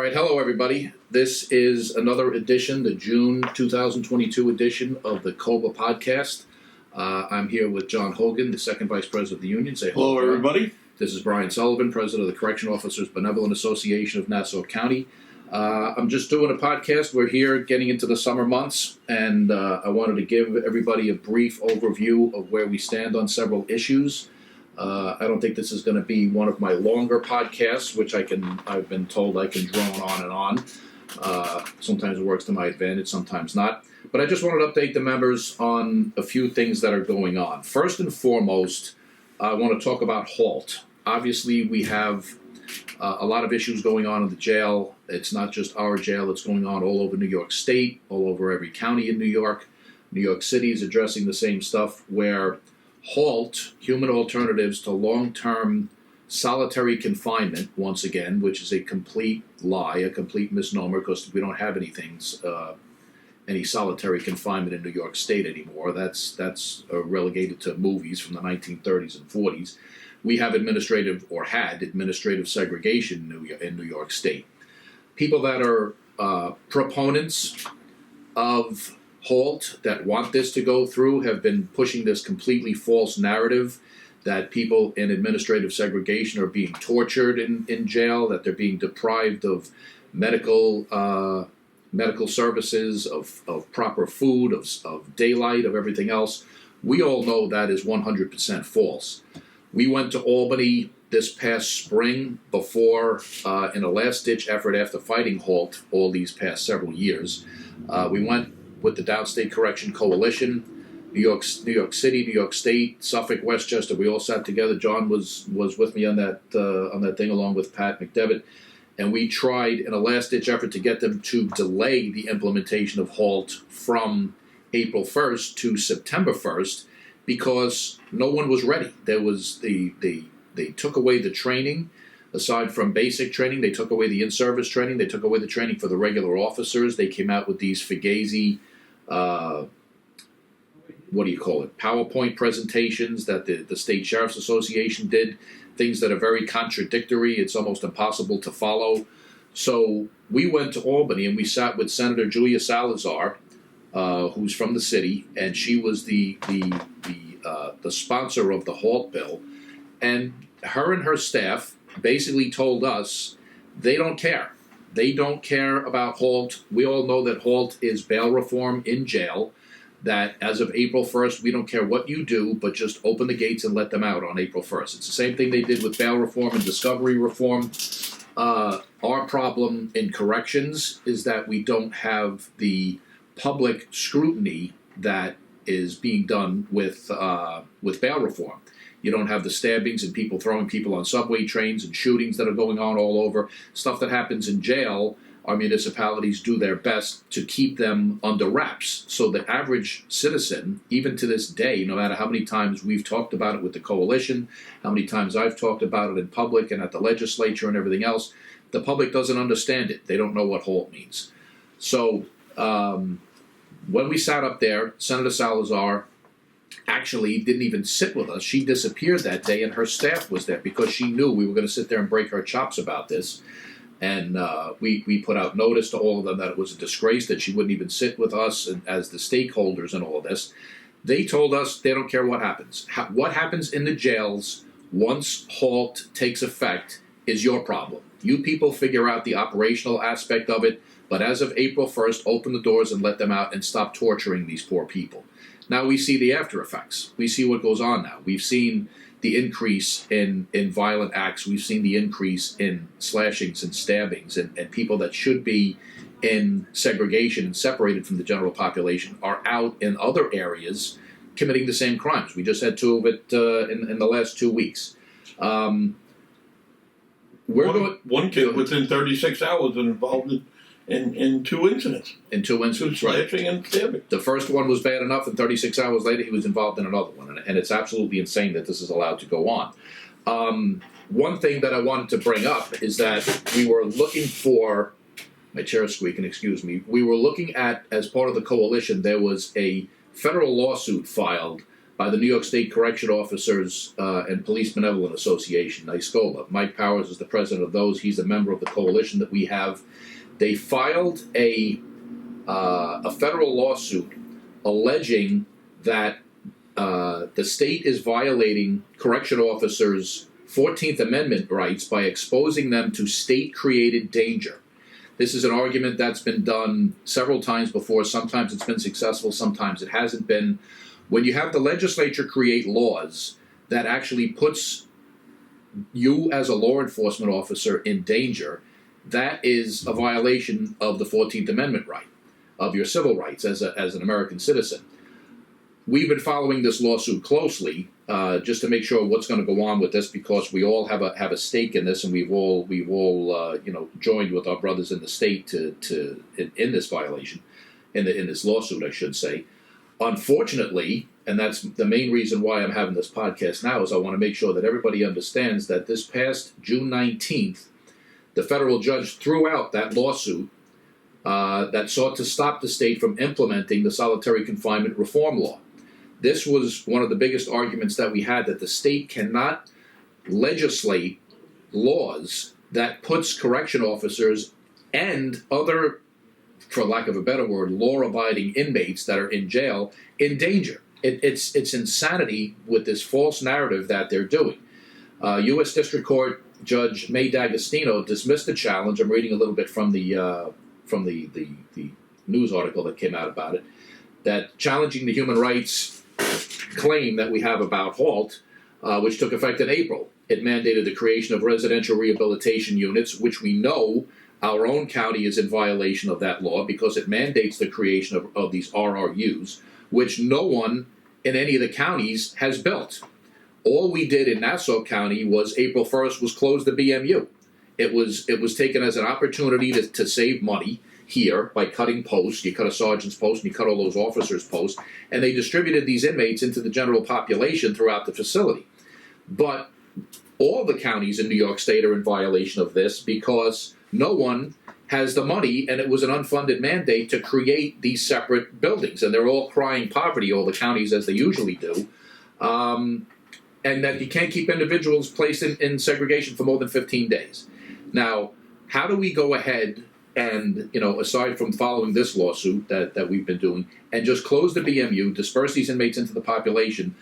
right, hello everybody. This is another edition, the June 2022 edition of the COBA podcast. I'm here with John Hogan, the second vice president of the union. Say hello, Hello, everybody. This is Brian Sullivan, president of the Correction Officers Benevolent Association of Nassau County. I'm just doing a podcast. We're here getting into the summer months, and I wanted to give everybody a brief overview of where we stand on several issues. I don't think this is going to be one of my longer podcasts, which I've been told I can drone on and on. Sometimes it works to my advantage, sometimes not. But I just wanted to update the members on a few things that are going on. First and foremost, I want to talk about HALT. Obviously, we have a lot of issues going on in the jail. It's not just our jail. It's going on all over New York State, all over every county in New York. New York City is addressing the same stuff where HALT, Human Alternatives to Long-Term Solitary Confinement, once again, which is a complete lie, a complete misnomer, because we don't have any solitary confinement in New York State anymore. That's relegated to movies from the 1930s and 40s. We have had administrative segregation in New York State. People that are proponents of HALT, that want this to go through, have been pushing this completely false narrative that people in administrative segregation are being tortured in jail, that they're being deprived of medical services, of proper food, of daylight, of everything else. We all know that is 100% false. We went to Albany this past spring before, in a last-ditch effort after fighting HALT all these past several years. We went with the Downstate Correction Coalition, New York City, New York State, Suffolk, Westchester. We all sat together. John was with me on that thing, along with Pat McDevitt, and we tried in a last-ditch effort to get them to delay the implementation of HALT from April 1st to September 1st because no one was ready. They took away the training. Aside from basic training, they took away the in-service training. They took away the training for the regular officers. They came out with these fugazi, PowerPoint presentations that the State Sheriff's Association did, things that are very contradictory. It's almost impossible to follow. So we went to Albany and we sat with Senator Julia Salazar, who's from the city, and she was the sponsor of the HALT bill. And her and her staff basically told us they don't care. They don't care about HALT. We all know that HALT is bail reform in jail, that as of April 1st, we don't care what you do, but just open the gates and let them out on April 1st. It's the same thing they did with bail reform and discovery reform. Our problem in corrections is that we don't have the public scrutiny that is being done with bail reform. You don't have the stabbings and people throwing people on subway trains and shootings that are going on all over. Stuff that happens in jail, our municipalities do their best to keep them under wraps. So the average citizen, even to this day, no matter how many times we've talked about it with the coalition, how many times I've talked about it in public and at the legislature and everything else, the public doesn't understand it. They don't know what HALT means. So when we sat up there, Senator Salazar actually didn't even sit with us. She disappeared that day, and her staff was there because she knew we were going to sit there and break her chops about this. And we put out notice to all of them that it was a disgrace that she wouldn't even sit with us and as the stakeholders in all of this. They told us they don't care what happens. What happens in the jails once HALT takes effect is your problem. You people figure out the operational aspect of it, but as of April 1st, open the doors and let them out and stop torturing these poor people. Now we see the after effects. We see what goes on now. We've seen the increase in violent acts. We've seen the increase in slashings and stabbings, and people that should be in segregation and separated from the general population are out in other areas committing the same crimes. We just had two of it in the last 2 weeks. One kid within 36 hours was involved in two incidents. In two incidents, right. Slashing and stabbing. The first one was bad enough, and 36 hours later he was involved in another one. And it's absolutely insane that this is allowed to go on. One thing that I wanted to bring up is that we were looking for, my chair is squeaking, excuse me, we were looking at, as part of the coalition, there was a federal lawsuit filed by the New York State Correction Officers and Police Benevolent Association, Nassau COBA. Mike Powers is the president of those. He's a member of the coalition that we have. They filed a federal lawsuit alleging that the state is violating correction officers' 14th Amendment rights by exposing them to state-created danger. This is an argument that's been done several times before. Sometimes it's been successful, sometimes it hasn't been. When you have the legislature create laws that actually puts you as a law enforcement officer in danger, that is a violation of the 14th Amendment right, of your civil rights as an American citizen. We've been following this lawsuit closely, just to make sure what's going to go on with this, because we all have a stake in this, and we've all joined with our brothers in the state in this violation, in this lawsuit, I should say. Unfortunately, and that's the main reason why I'm having this podcast now, is I want to make sure that everybody understands that this past June 19th, the federal judge threw out that lawsuit that sought to stop the state from implementing the solitary confinement reform law. This was one of the biggest arguments that we had, that the state cannot legislate laws that puts correction officers and other, for lack of a better word, law-abiding inmates that are in jail in danger. It's insanity with this false narrative that they're doing. U.S. District Court Judge May D'Agostino dismissed the challenge. I'm reading a little bit from the news article that came out about it, that challenging the human rights claim that we have about HALT, which took effect in April. It mandated the creation of residential rehabilitation units, which we know our own county is in violation of that law because it mandates the creation of these RRUs, which no one in any of the counties has built. All we did in Nassau County was April 1st was close the BMU. It was taken as an opportunity to save money here by cutting posts. You cut a sergeant's post and you cut all those officers' posts, and they distributed these inmates into the general population throughout the facility. But all the counties in New York State are in violation of this because no one has the money, and it was an unfunded mandate to create these separate buildings. And they're all crying poverty, all the counties, as they usually do. And that you can't keep individuals placed in segregation for more than 15 days. Now, how do we go ahead and, aside from following this lawsuit that we've been doing, and just close the BMU, disperse these inmates into the population,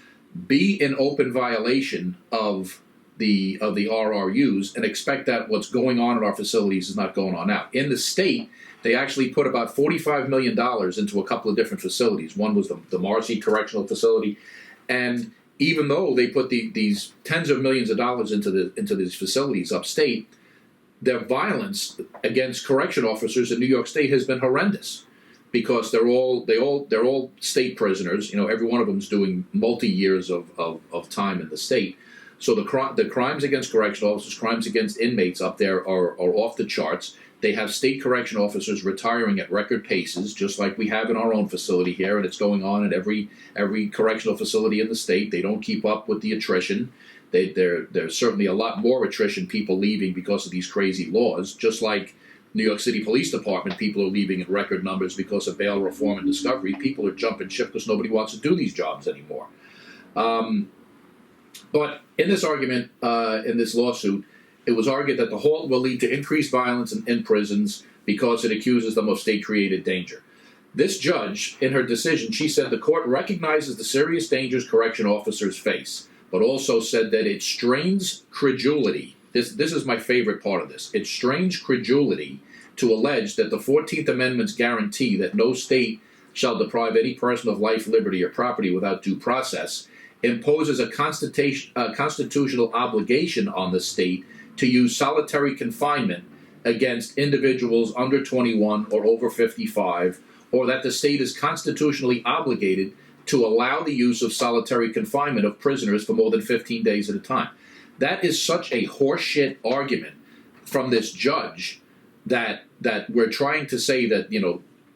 be in open violation of the RRUs, and expect that what's going on in our facilities is not going on now? In the state, they actually put about $45 million into a couple of different facilities. One was the Marcy Correctional Facility, and even though they put these tens of millions of dollars into these facilities upstate, their violence against correction officers in New York State has been horrendous, because they're all state prisoners. Every one of them is doing multi-years of time in the state. So the crimes against correction officers, crimes against inmates up there are off the charts. They have state correction officers retiring at record paces, just like we have in our own facility here, and it's going on at every correctional facility in the state. They don't keep up with the attrition. There's certainly a lot more attrition, people leaving because of these crazy laws, just like New York City Police Department, people are leaving in record numbers because of bail reform and discovery. People are jumping ship because nobody wants to do these jobs anymore. But in this argument, in this lawsuit, it was argued that the halt will lead to increased violence in prisons because it accuses them of state-created danger. This judge, in her decision, she said the court recognizes the serious dangers correction officers face, but also said that it strains credulity. This is my favorite part of this. It strains credulity to allege that the 14th Amendment's guarantee that no state shall deprive any person of life, liberty, or property without due process imposes a constitutional obligation on the state to use solitary confinement against individuals under 21 or over 55, or that the state is constitutionally obligated to allow the use of solitary confinement of prisoners for more than 15 days at a time. That is such a horseshit argument from this judge that we're trying to say that,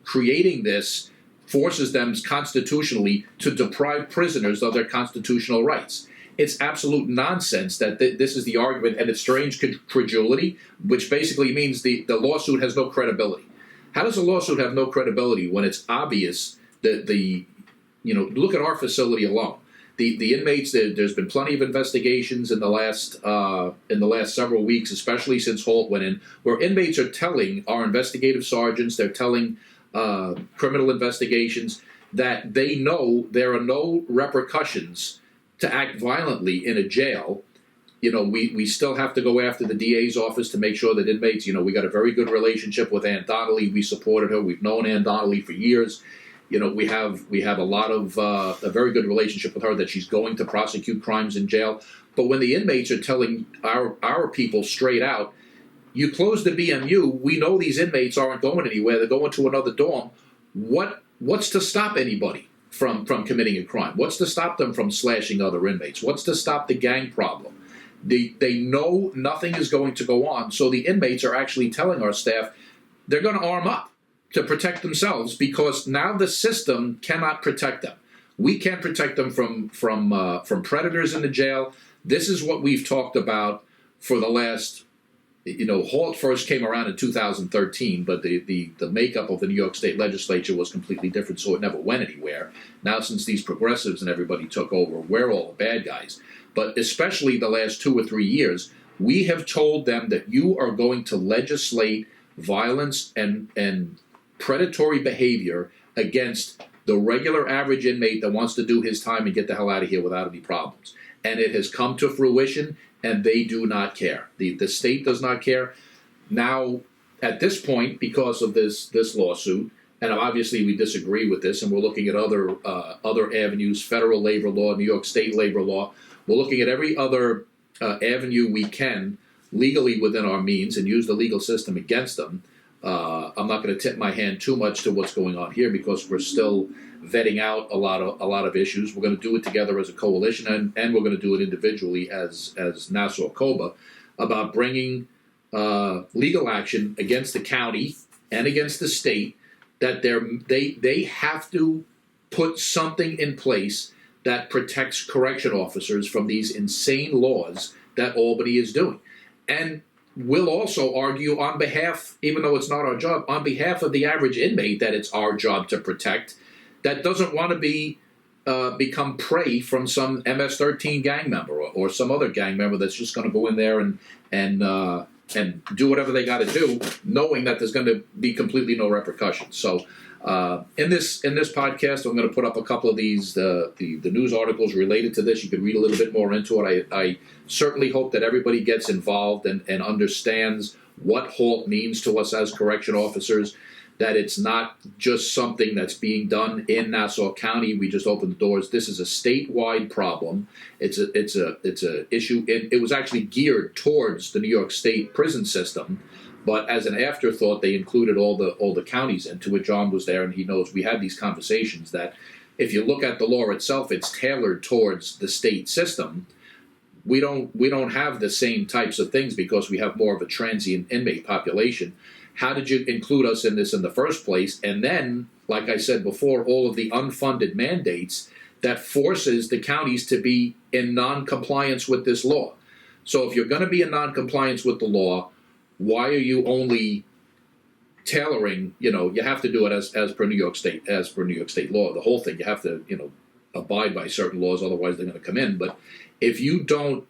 creating this forces them constitutionally to deprive prisoners of their constitutional rights. It's absolute nonsense that this is the argument, and it's strange credulity, which basically means the lawsuit has no credibility. How does a lawsuit have no credibility when it's obvious that look at our facility alone. the inmates, there's been plenty of investigations in the last several weeks, especially since Holt went in, where inmates are telling our investigative sergeants, they're telling criminal investigations that they know there are no repercussions to act violently in a jail. We still have to go after the DA's office to make sure that inmates, we got a very good relationship with Ann Donnelly. We supported her. We've known Ann Donnelly for years. We have a lot of a very good relationship with her, that she's going to prosecute crimes in jail. But when the inmates are telling our people straight out, you close the BMU, we know these inmates aren't going anywhere. They're going to another dorm. What's to stop anybody from committing a crime? What's to stop them from slashing other inmates? What's to stop the gang problem? They know nothing is going to go on, so the inmates are actually telling our staff they're going to arm up to protect themselves, because now the system cannot protect them. We can't protect them from predators in the jail. This is what we've talked about for the last. Holt first came around in 2013, but the makeup of the New York State Legislature was completely different, so it never went anywhere. Now, since these progressives and everybody took over, we're all the bad guys. But especially the last 2 or 3 years, we have told them that you are going to legislate violence and predatory behavior against the regular average inmate that wants to do his time and get the hell out of here without any problems. And it has come to fruition, and they do not care. The state does not care. Now, at this point, because of this lawsuit, and obviously we disagree with this, and we're looking at other avenues, federal labor law, New York State labor law. We're looking at every other avenue we can legally within our means and use the legal system against them. I'm not going to tip my hand too much to what's going on here, because we're still vetting out a lot of issues. We're going to do it together as a coalition, and we're going to do it individually as Nassau COBA, about bringing legal action against the county and against the state, that they have to put something in place that protects correction officers from these insane laws that Albany is doing. And we'll also argue on behalf, even though it's not our job, on behalf of the average inmate, that it's our job to protect, that doesn't want to become prey from some MS-13 gang member or some other gang member that's just going to go in there and do whatever they got to do, knowing that there's going to be completely no repercussions. So in this podcast, I'm going to put up a couple of these the news articles related to this. You can read a little bit more into it. I certainly hope that everybody gets involved and understands what Holt means to us as correction officers, that it's not just something that's being done in Nassau County. We just opened the doors. This is a statewide problem. It's a issue. It was actually geared towards the New York State prison system, but as an afterthought, they included all the counties into it. John was there, and he knows we had these conversations that if you look at the law itself, it's tailored towards the state system. We don't have the same types of things because we have more of a transient inmate population. How did you include us in this in the first place? And then, like I said before, all of the unfunded mandates that forces the counties to be in non-compliance with this law. So if you're going to be in non-compliance with the law, why are you only tailoring? You have to do it as per New York State law. The whole thing, you have to abide by certain laws, otherwise they're going to come in. But if you're going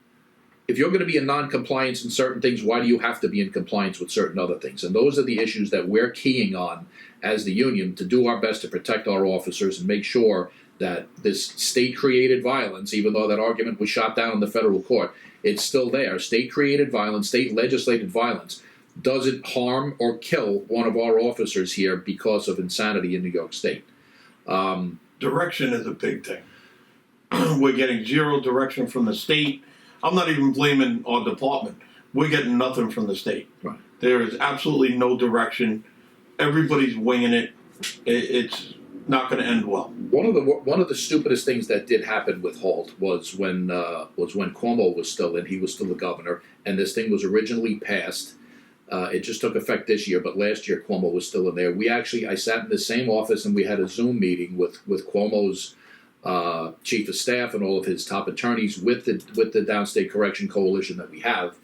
to be in non-compliance in certain things, why do you have to be in compliance with certain other things? And those are the issues that we're keying on as the union, to do our best to protect our officers and make sure that this state-created violence, even though that argument was shot down in the federal court, it's still there. State-created violence, state-legislated violence, doesn't harm or kill one of our officers here because of insanity in New York State. Direction is a big thing. We're getting zero direction from the state. I'm not even blaming our department. We're getting nothing from the state. Right. There is absolutely no direction. Everybody's winging it. It's not going to end well. One of the stupidest things that did happen with Holt was when Cuomo was still in. He was still the governor, and this thing was originally passed. It just took effect this year, but last year Cuomo was still in there. I sat in the same office and we had a Zoom meeting with Cuomo's chief of staff and all of his top attorneys with the Downstate Correction Coalition that we have,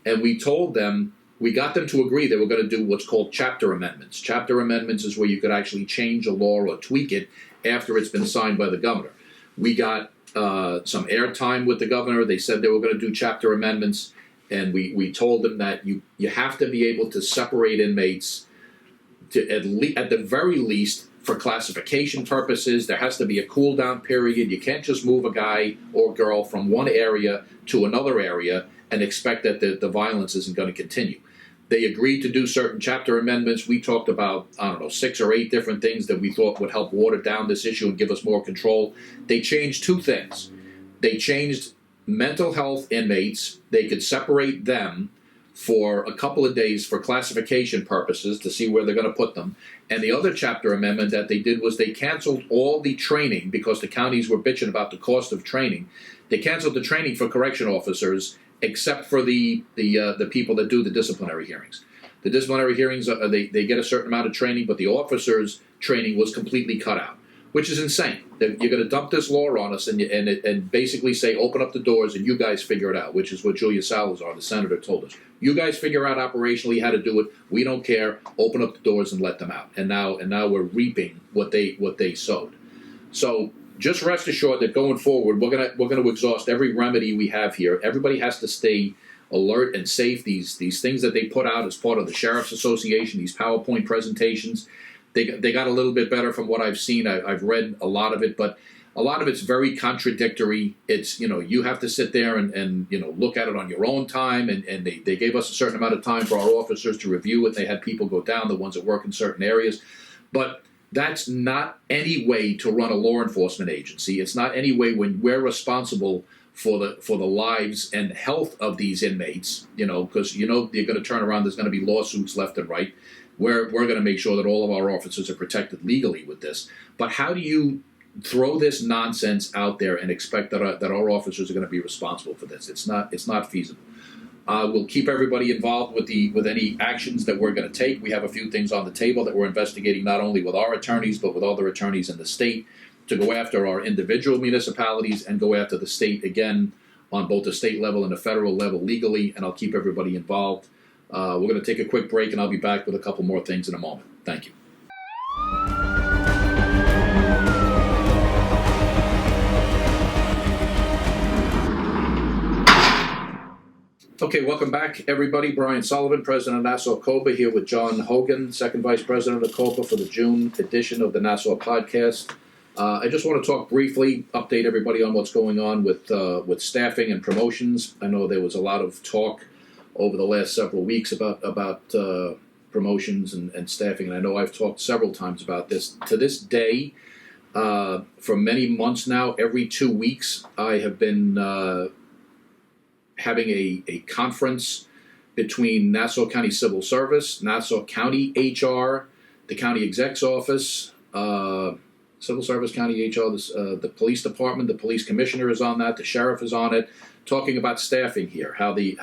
and we told them, we got them to agree they were going to do what's called chapter amendments. Chapter amendments is where you could actually change a law or tweak it after it's been signed by the governor. We got some airtime with the governor. They said they were going to do chapter amendments, and we told them that you have to be able to separate inmates to at the very least for classification purposes. There has to be a cool down period. You can't just move a guy or girl from one area to another area and expect that the violence isn't going to continue. They agreed to do certain chapter amendments. We talked about, 6 or 8 different things that we thought would help water down this issue and give us more control. They changed 2 things. They changed mental health inmates. They could separate them for a couple of days for classification purposes to see where they're going to put them. And the other chapter amendment that they did was they canceled all the training because the counties were bitching about the cost of training. They canceled the training for correction officers except for the people that do the disciplinary hearings. The disciplinary hearings, they get a certain amount of training, but the officers' training was completely cut out, which is insane. You're going to dump this law on us and basically say, open up the doors and you guys figure it out, which is what Julia Salazar, the senator, told us. You guys figure out operationally how to do it. We don't care. Open up the doors and let them out. And now we're reaping what they sowed. So just rest assured that going forward, we're gonna exhaust every remedy we have here. Everybody has to stay alert and safe. These things that they put out as part of the Sheriff's Association, these PowerPoint presentations, they got a little bit better from what I've seen. I've read a lot of it, but a lot of it's very contradictory. It's, you have to sit there and look at it on your own time, and they gave us a certain amount of time for our officers to review it. They had people go down, the ones that work in certain areas, but that's not any way to run a law enforcement agency. It's not any way when we're responsible for the lives and health of these inmates, because you're going to turn around, there's going to be lawsuits left and right. We're going to make sure that all of our officers are protected legally with this. But how do you throw this nonsense out there and expect that our officers are going to be responsible for this? It's not feasible. We'll keep everybody involved with any actions that we're going to take. We have a few things on the table that we're investigating, not only with our attorneys, but with other attorneys in the state, to go after our individual municipalities and go after the state again on both the state level and the federal level legally, and I'll keep everybody involved. We're going to take a quick break, and I'll be back with a couple more things in a moment. Thank you. Okay, welcome back, everybody. Brian Sullivan, President of Nassau COBA, here with John Hogan, Second Vice President of COBA, for the June edition of the Nassau Podcast. I just want to talk briefly, update everybody on what's going on with staffing and promotions. I know there was a lot of talk over the last several weeks about promotions and staffing, and I know I've talked several times about this. To this day, for many months now, every 2 weeks, I have been having a conference between Nassau County Civil Service, Nassau County HR, the County Exec's Office, Civil Service, County HR, the Police Department, the Police Commissioner is on that, the Sheriff is on it, talking about staffing here, how the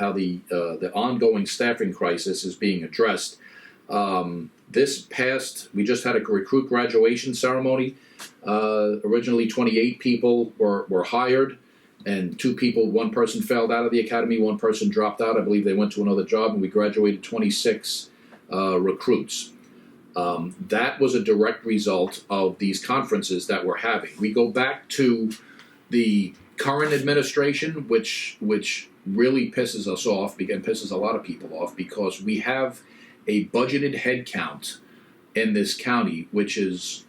ongoing staffing crisis is being addressed. We just had a recruit graduation ceremony. Originally 28 people were hired, and 2 people, one person failed out of the academy, one person dropped out. I believe they went to another job, and we graduated 26 recruits. That was a direct result of these conferences that we're having. We go back to the current administration, which really pisses us off, and pisses a lot of people off, because we have a budgeted head count in this county, which is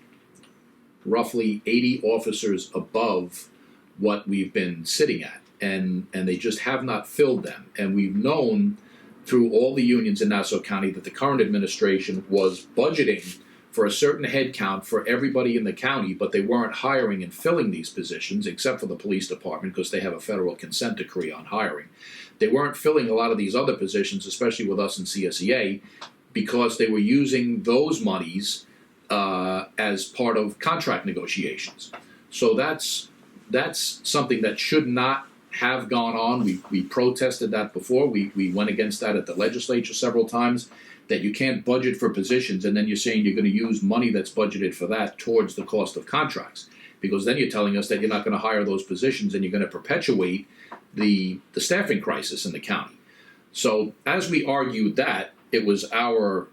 roughly 80 officers above what we've been sitting at, and they just have not filled them. And we've known through all the unions in Nassau County that the current administration was budgeting for a certain head count for everybody in the county, but they weren't hiring and filling these positions, except for the police department, because they have a federal consent decree on hiring. They weren't filling a lot of these other positions, especially with us in CSEA, because they were using those monies as part of contract negotiations. So that's something that should not have gone on. We protested that before. We went against that at the legislature several times, that you can't budget for positions and then you're saying you're going to use money that's budgeted for that towards the cost of contracts, because then you're telling us that you're not going to hire those positions and you're going to perpetuate the staffing crisis in the county. So as we argued that, it was our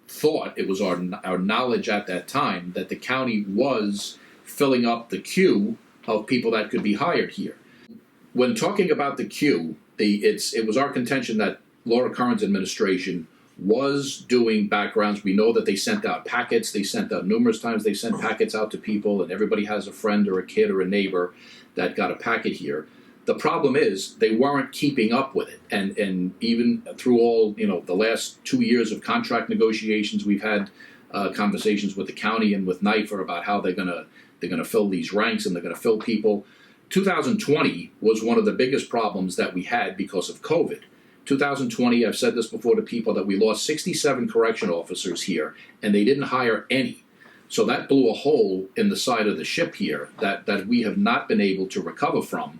thought, it was our knowledge at that time that the county was filling up the queue of people that could be hired here. When talking about the queue, it was our contention that Laura Curran's administration was doing backgrounds. We know that they sent out packets. They sent out numerous times. They sent packets out to people, and everybody has a friend or a kid or a neighbor that got a packet here. The problem is they weren't keeping up with it, and even through all the last 2 years of contract negotiations, we've had conversations with the county and with NIFA about how they're gonna fill these ranks and they're gonna fill people. 2020 was one of the biggest problems that we had because of COVID. 2020, I've said this before to people, that we lost 67 correction officers here, and they didn't hire any. So that blew a hole in the side of the ship here that we have not been able to recover from,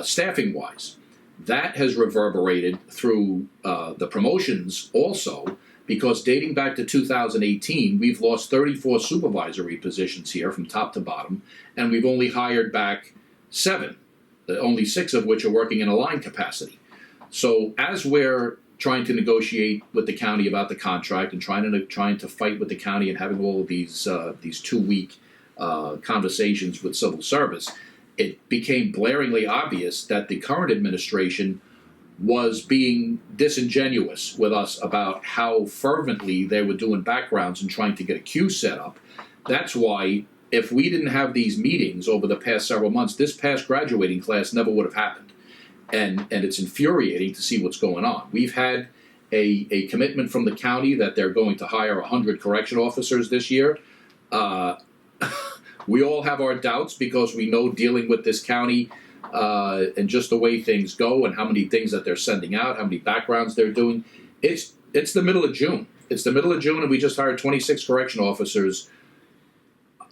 staffing-wise. That has reverberated through the promotions also, because dating back to 2018, we've lost 34 supervisory positions here from top to bottom, and we've only hired back 7, only 6 of which are working in a line capacity. So as we're trying to negotiate with the county about the contract and trying to fight with the county and having all of these 2-week conversations with civil service, it became blaringly obvious that the current administration was being disingenuous with us about how fervently they were doing backgrounds and trying to get a queue set up. That's why, if we didn't have these meetings over the past several months, this past graduating class never would have happened. And it's infuriating to see what's going on. We've had a commitment from the county that they're going to hire 100 correction officers this year. We all have our doubts because we know, dealing with this county and just the way things go and how many things that they're sending out, how many backgrounds they're doing. It's the middle of June. It's the middle of June, and we just hired 26 correction officers.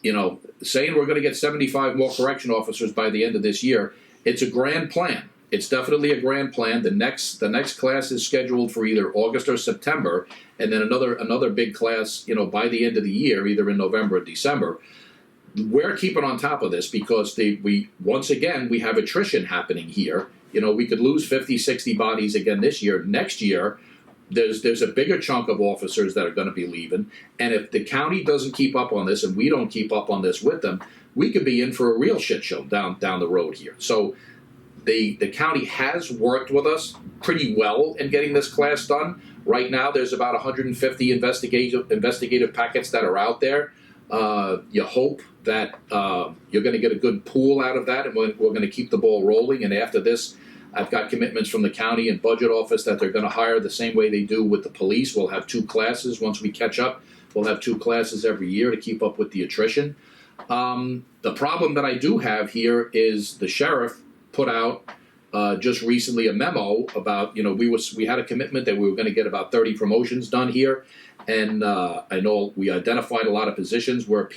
Saying we're going to get 75 more correction officers by the end of this year. It's a grand plan. It's definitely a grand plan. The next class is scheduled for either August or September, and then another big class, by the end of the year, either in November or December. We're keeping on top of this because once again we have attrition happening here. We could lose 50, 60 bodies again this year. Next year, there's a bigger chunk of officers that are going to be leaving, and if the county doesn't keep up on this and we don't keep up on this with them, we could be in for a real shit show down the road here. So the county has worked with us pretty well in getting this class done. Right now, there's about 150 investigative packets that are out there. You hope that you're going to get a good pool out of that, and we're going to keep the ball rolling. And after this, I've got commitments from the county and budget office that they're going to hire the same way they do with the police. We'll have 2 classes. Once we catch up, we'll have 2 classes every year to keep up with the attrition. The problem that I do have here is the sheriff put out just recently a memo about, we had a commitment that we were going to get about 30 promotions done here. And I know we identified a lot of positions where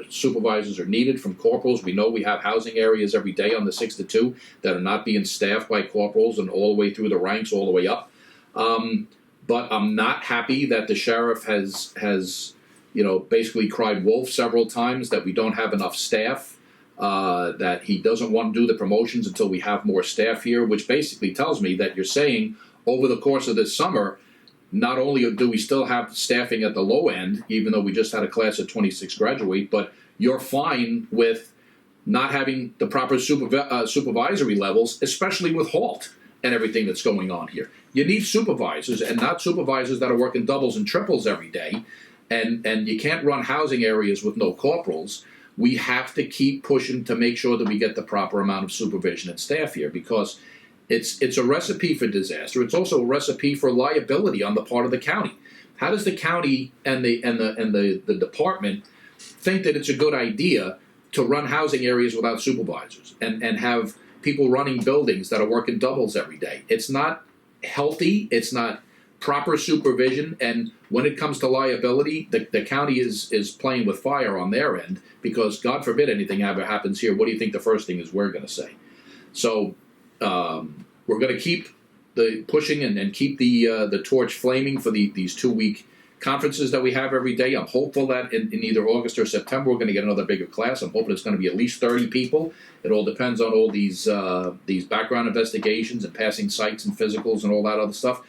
supervisors are needed, from corporals. We know we have housing areas every day on the 6 to 2 that are not being staffed by corporals, and all the way through the ranks, all the way up. But I'm not happy that the sheriff has basically cried wolf several times that we don't have enough staff, that he doesn't want to do the promotions until we have more staff here, which basically tells me that you're saying over the course of this summer, not only do we still have staffing at the low end, even though we just had a class of 26 graduate, but you're fine with not having the proper supervisory levels, especially with HALT and everything that's going on here. You need supervisors, and not supervisors that are working doubles and triples every day, and you can't run housing areas with no corporals. We have to keep pushing to make sure that we get the proper amount of supervision and staff here, because it's a recipe for disaster. It's also a recipe for liability on the part of the county. How does the county and the department think that it's a good idea to run housing areas without supervisors and have people running buildings that are working doubles every day? It's not healthy. It's not proper supervision. And when it comes to liability, the county is playing with fire on their end, because God forbid anything ever happens here. What do you think the first thing is we're going to say? So we're going to keep the pushing and keep the torch flaming for these 2-week conferences that we have every day. I'm hopeful that in either August or September we're going to get another bigger class. I'm hoping it's going to be at least 30 people. It all depends on all these background investigations and passing sites and physicals and all that other stuff.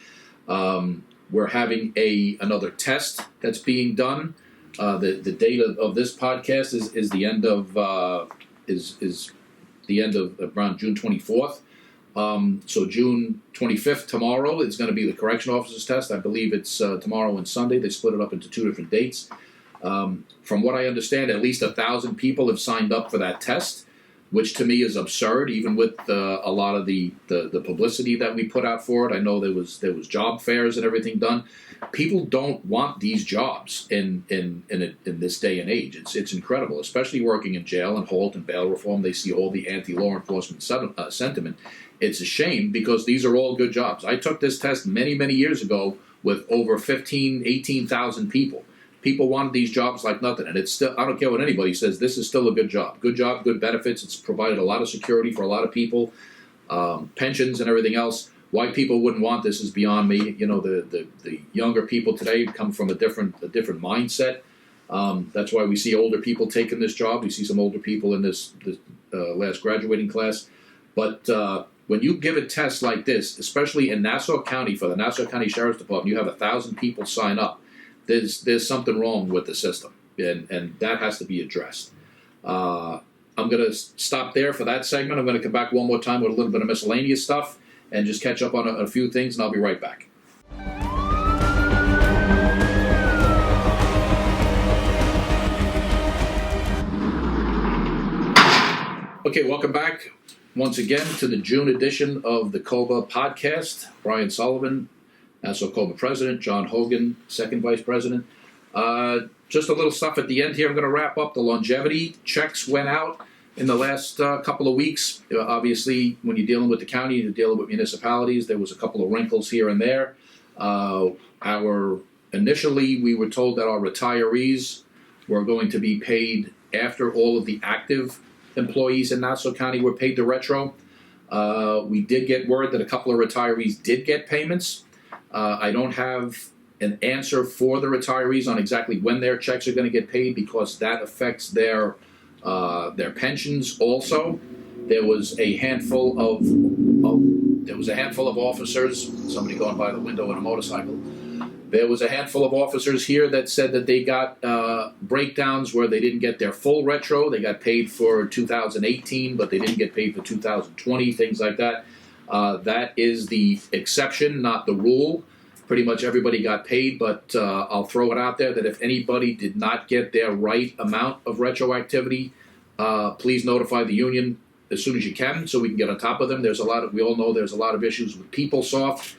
We're having another test that's being done. The date of this podcast is the end of is the end of around June 24th. So June 25th, tomorrow, is going to be the correction officers test. I believe it's tomorrow and Sunday. They split it up into 2 different dates. From what I understand, at least 1,000 people have signed up for that test, which to me is absurd, even with a lot of the publicity that we put out for it. I know there was job fairs and everything done. People don't want these jobs in this day and age. It's incredible, especially working in jail and halt and bail reform. They see all the anti-law enforcement sentiment. It's a shame because these are all good jobs. I took this test many, many years ago with over 18,000 people. People wanted these jobs like nothing, and it's still, I don't care what anybody says, this is still a good job. Good job, good benefits. It's provided a lot of security for a lot of people, pensions and everything else. Why people wouldn't want this is beyond me. You know, the younger people today come from a different mindset. That's why we see older people taking this job. We see some older people in this last graduating class. But when you give a test like this, especially in Nassau County for the Nassau County Sheriff's Department, you have 1,000 people sign up. There's something wrong with the system, and that has to be addressed. I'm going to stop there for that segment. I'm going to come back one more time with a little bit of miscellaneous stuff and just catch up on a few things, and I'll be right back. Okay, welcome back once again to the June edition of the COBA podcast. Brian Sullivan, Nassau COBA President, John Hogan, Second Vice President. Just a little stuff at the end here. I'm going to wrap up. The longevity checks went out in the last couple of weeks. Obviously, when you're dealing with the county, you're dealing with municipalities. There was a couple of wrinkles here and there. Initially, we were told that our retirees were going to be paid after all of the active employees in Nassau County were paid the retro. We did get word that a couple of retirees did get payments. I don't have an answer for the retirees on exactly when their checks are going to get paid because that affects their pensions also. There was a handful of officers. Somebody going by the window in a motorcycle. There was a handful of officers here that said that they got breakdowns where they didn't get their full retro. They got paid for 2018, but they didn't get paid for 2020, things like that. That is the exception, not the rule. Pretty much everybody got paid, but I'll throw it out there that if anybody did not get their right amount of retroactivity, please notify the union as soon as you can so we can get on top of them. We all know there's a lot of issues with PeopleSoft.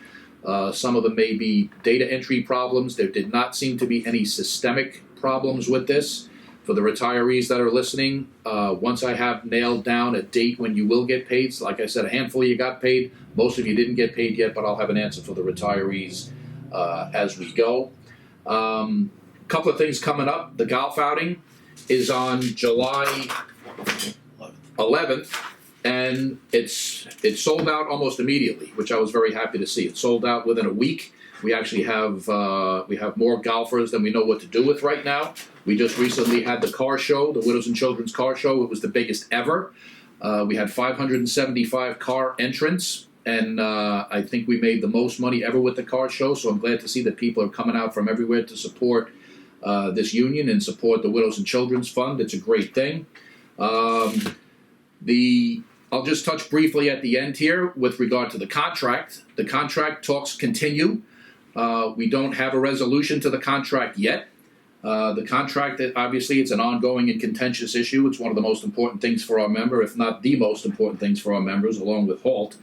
Some of them may be data entry problems. There did not seem to be any systemic problems with this. For the retirees that are listening, once I have nailed down a date when you will get paid, so like I said, a handful of you got paid. Most of you didn't get paid yet, but I'll have an answer for the retirees as we go. Couple of things coming up. The golf outing is on July 11th, and it's sold out almost immediately, which I was very happy to see. It sold out within a week. We actually have more golfers than we know what to do with right now. We just recently had the car show, the Widows and Children's car show. It was the biggest ever. We had 575 car entrants, and I think we made the most money ever with the car show. So I'm glad to see that people are coming out from everywhere to support this union and support the Widows and Children's Fund. It's a great thing. I'll just touch briefly at the end here with regard to the contract. The contract talks continue. We don't have a resolution to the contract yet. The contract, obviously, it's an ongoing and contentious issue. It's one of the most important things for our member, if not the most important things for our members, along with HALT.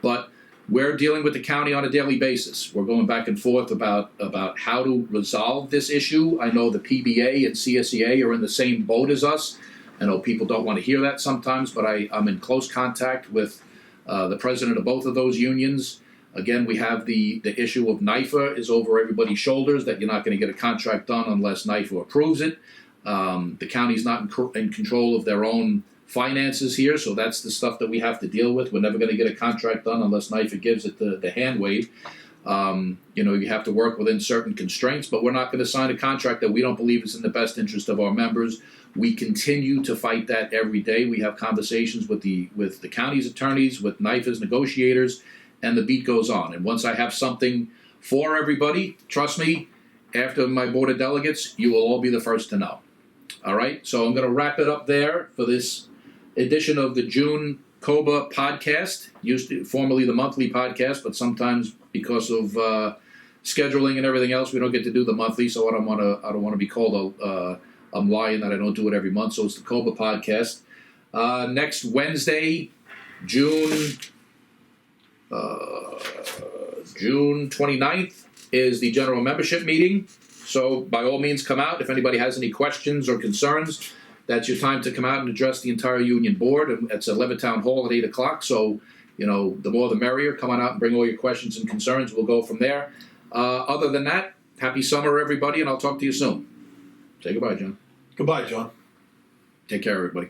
But we're dealing with the county on a daily basis. We're going back and forth about how to resolve this issue. I know the PBA and CSEA are in the same boat as us. I know people don't want to hear that sometimes, but I'm in close contact with the president of both of those unions. Again, we have the issue of NIFA is over everybody's shoulders, that you're not going to get a contract done unless NIFA approves it. The county's not in control of their own finances here, so that's the stuff that we have to deal with. We're never going to get a contract done unless NIFA gives it the hand wave. You have to work within certain constraints, but we're not going to sign a contract that we don't believe is in the best interest of our members. We continue to fight that every day. We have conversations with the county's attorneys, with NIFA's negotiators, and the beat goes on. And once I have something for everybody, trust me, after my board of delegates, you will all be the first to know. All right? So I'm going to wrap it up there for this edition of the June COBA podcast, formerly the monthly podcast, but sometimes because of scheduling and everything else, we don't get to do the monthly. So I don't want to be called I'm lying that I don't do it every month. So it's the COBA podcast. Next Wednesday, June 29th is the general membership meeting. So by all means, come out. If anybody has any questions or concerns, that's your time to come out and address the entire union board. And it's at Levittown Hall at 8 o'clock. So, the more the merrier. Come on out and bring all your questions and concerns. We'll go from there. Other than that, happy summer, everybody, and I'll talk to you soon. Say goodbye, John. Goodbye, John. Take care, everybody.